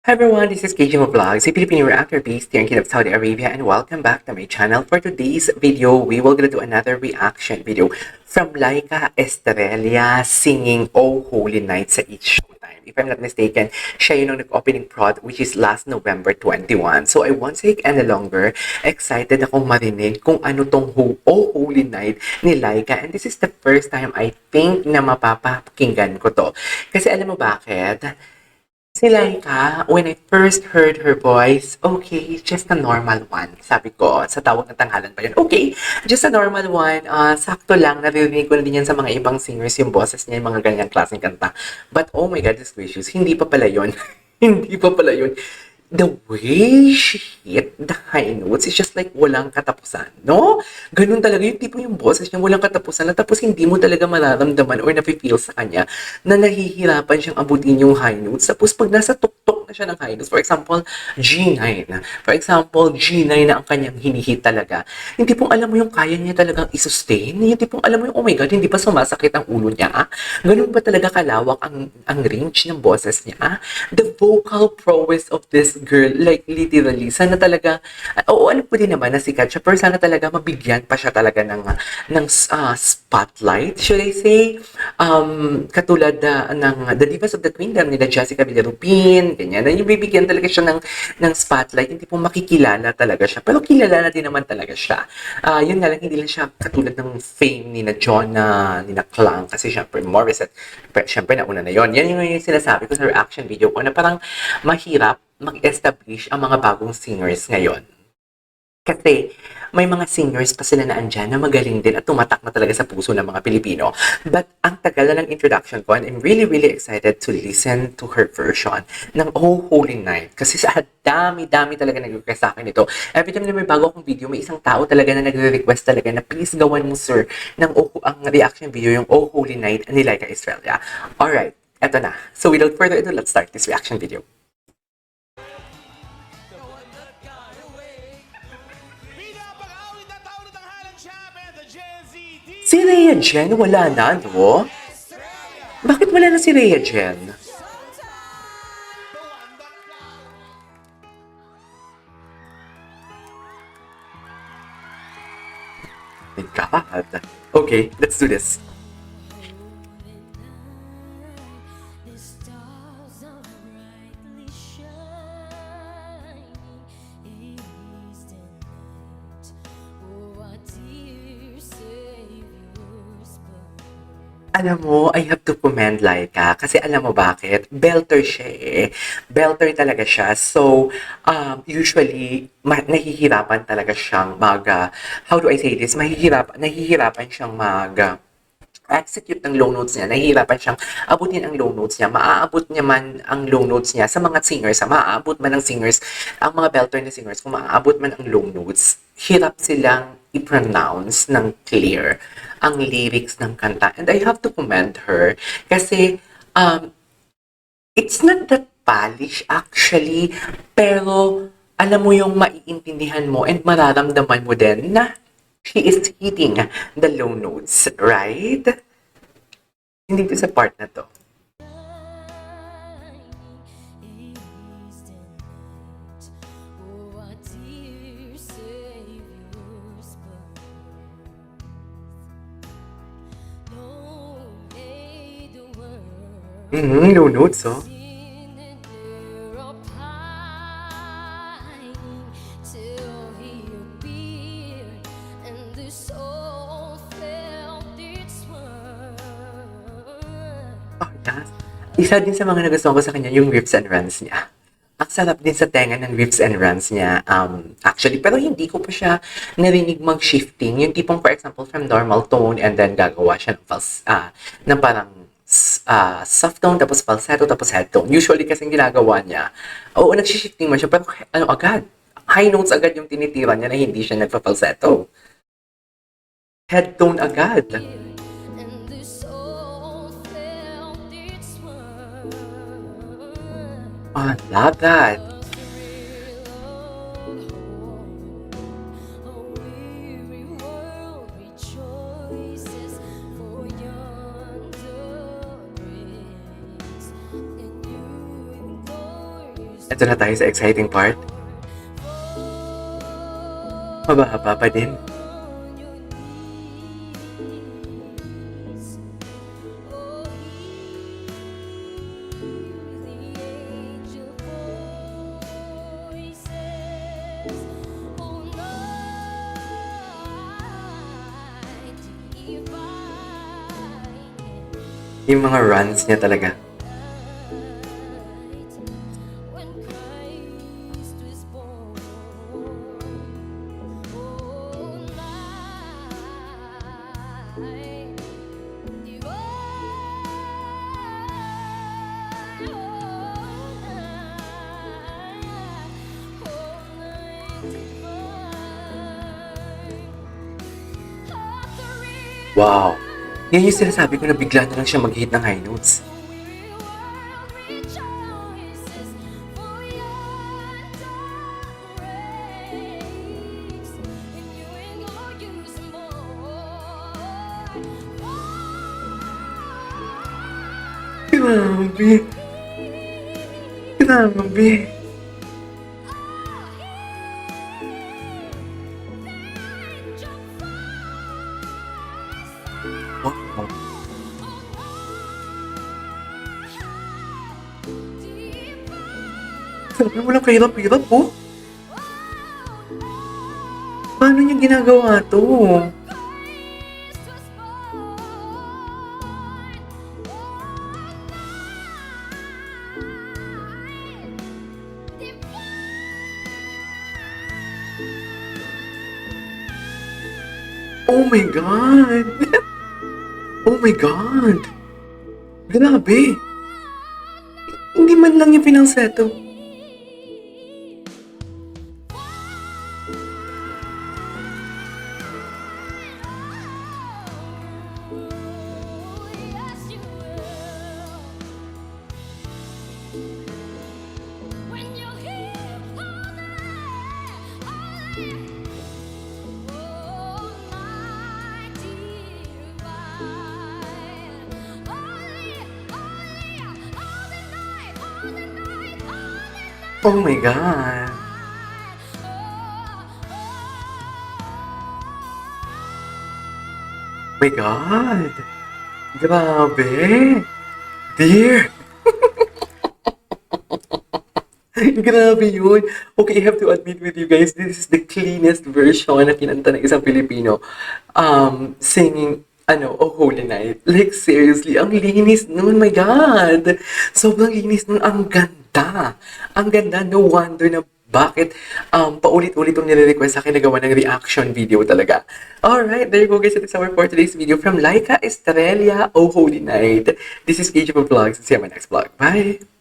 Hi everyone, this is KJ Vlogs, a Filipino reactor based here in Kingdom of Saudi Arabia, and welcome back to my channel. For today's video, we will gonna do another reaction video from Laika Estrella singing Oh Holy Night sa Each Showtime. If I'm not mistaken, siya yun ang nag-opening prod which is last November 21. So I won't take any longer. Excited akong marinig kung ano tong Oh Holy Night ni Laika, and this is the first time I think na mapapakinggan ko to. Kasi alam mo bakit? Si Laika, when I first heard her voice, okay, just a normal one. Sabi ko, sa tawag ng tanghalan pa yun, okay, just a normal one. Sakto lang, naririnig ko na din yan sa mga ibang singers, yung boses niya, yung mga ganyang klaseng kanta. But oh my God, this gracious, hindi pa pala yun. Hindi pa pala yun. The way she hit the high notes is just like walang katapusan, no? Ganun talaga yung tipo yung boses niya, walang katapusan, tapos hindi mo talaga mararamdaman or nafe-feel sa kanya na nahihirapan siyang abutin yung high notes. Tapos pag nasa tuktok na siya ng high notes, for example, G9. For example, G9 na ang kanyang hinihit talaga. Hindi pong alam mo yung kaya niya talagang i-sustain. Yung tipong alam mo yung, oh my God, hindi pa sumasakit ang ulo niya. Ganun ba talaga kalawak ang range ng boses niya? The vocal prowess of this girl, like literally, sana talaga, oo, alam ko din naman na sikat siya, pero sana talaga mabigyan pa siya talaga spotlight, should I say, katulad ng The Divas of the Queendom, nila Jessica Villarupin, ganyan, na yung bibigyan talaga siya ng spotlight, hindi po makikilala talaga siya, pero kilala na din naman talaga siya. Yun nga lang, hindi lang siya katulad ng fame ni na Jonah, ni na Klang, kasi syempre, Morissette, syempre, nauna na yon. Yan yung sinasabi ko sa reaction video ko, na parang mahirap mag-establish ang mga bagong singers ngayon. Kasi may mga singers pa sila na andyan na magaling din at tumatak na talaga sa puso ng mga Pilipino. But ang tagal na ng introduction ko, and I'm really, really excited to listen to her version ng Oh Holy Night. Kasi sa dami-dami talaga nag-request sa akin ito. Every time na may bago akong video, may isang tao talaga na nagre-request talaga na please gawan mo sir ng ang reaction video, yung Oh Holy Night ni Laika Estrella. Alright, eto na. So without further ado, let's start this reaction video. Si Rhea Jen, wala na, no? Bakit wala na si Rhea Jen? My God. Okay, let's do this. Alam mo, I have to commend Laika kasi alam mo bakit? Belter siya eh. Belter talaga siya. So, usually, nahihirapan talaga siyang how do I say this? Nahihirapan siyang execute ng low notes niya, nahihirapan siyang abutin ang low notes niya. Maaabot niya man ang low notes niya sa mga singers, maaabot man ng singers, ang mga belter na singers, kung maaabot man ang low notes, hirap silang i-pronounce ng clear ang lyrics ng kanta. And I have to commend her kasi it's not that polish actually, pero alam mo yung maiintindihan mo and mararamdaman mo din na she is hitting the low notes, right? Hindi ko sa part na to. Low notes, oh. Oh, yes. Isa din sa mga nagustuhan ko sa kanya yung riffs and runs niya. Ang sarap din sa tenga ng riffs and runs niya, actually. Pero hindi ko pa siya narinig mag-shifting. Yung tipong, for example, from normal tone and then gagawa siya ng parang soft tone, tapos falsetto, tapos head tone. Usually kasi ginagawa niya, oo, nag-shifting man siya, pero agad. High notes agad yung tinitira niya na hindi siya nagpa-falsetto. Head tone agad. I love that. Ito na tayo sa exciting part. Mababa pa din. Yung mga runs niya talaga. Wow! Yan yung sinasabi ko na bigla na lang siya mag-hit ng high notes. Grabe! Grabe! Wow! Sabi mo lang kahirap-hirap po. Paano niya ginagawa to? Oh my God! Oh my God! Grabe! Hindi man lang yung pinangseto. Oh my God! My God! Grabe! Dear! Grabe yun. Okay, I have to admit with you guys, this is the cleanest version na kinanta ng isang Pilipino singing Oh Holy Night. Like, seriously, ang linis nun, my God! Sobrang linis nun, ang ganda! Ang ganda, no wonder na bakit paulit-ulit yung nire-request sa akin na gawa ng reaction video talaga. Alright, there you go guys. It is our for today's video from Laika Estrella, Oh Holy Night. This is KJ Vlogs. See you on my next vlog. Bye!